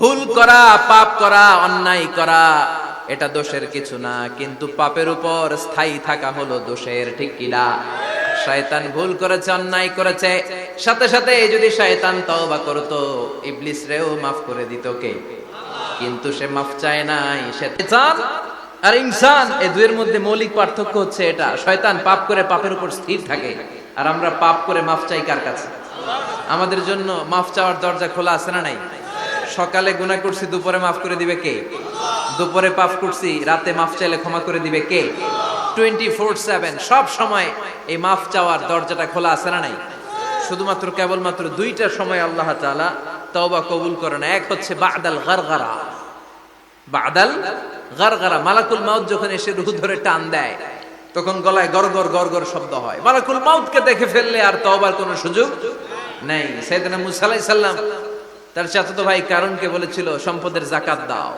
ভুল করা, পাপ করা, অন্যায় করা এটা দোষের কিছু না, কিন্তু পাপের উপর স্থায়ী থাকা হলো দোষের, ঠিক কিনা? শয়তান ভুল করেছে, অন্যায় করেছে, সাথে সাথে যদি শয়তান তওবা করতো, ইবলিস রেও মাফ করে দিত কে? কিন্তু সে মাফ চায় নাই। শয়তান আর ইনসান এই দুইয়ের মধ্যে মৌলিক পার্থক্য হচ্ছে এটা, শয়তান পাপ করে পাপের উপর স্থির থাকে, আর আমরা পাপ করে মাফ চাই কার কাছে? আমাদের জন্য মাফ চাওয়ার দরজা খোলা আছে না নাই? সকালে গুনাহ করছি, দুপুরে মাফ করে দিবে কে? দুপুরে পাপ করছি, রাতে মাফ চাইলে ক্ষমা করে দিবে কে? 24/7 সব সময় এই মাফ চাওয়ার দরজাটা খোলা আছে না নাই? শুধুমাত্র কেবলমাত্র দুইটা সময় আল্লাহ তাআলা তওবা কবুল করেন। এক হচ্ছে বাদাল গারগারা, বাদাল গারগারা, মালাকুল মাউত যখন এসে রূহ ধরে টান দেয়, তখন গলায় গরগর গরগর শব্দ হয়। মালাকুল মাউতকে দেখে ফেললে আর তওবার কোনো সুযোগ নেই। সাইয়েদনা মুসা আলাইহিস সালাম তার চাচাতো ভাই কারুনকে বলেছিল সম্পদের যাকাত দাও।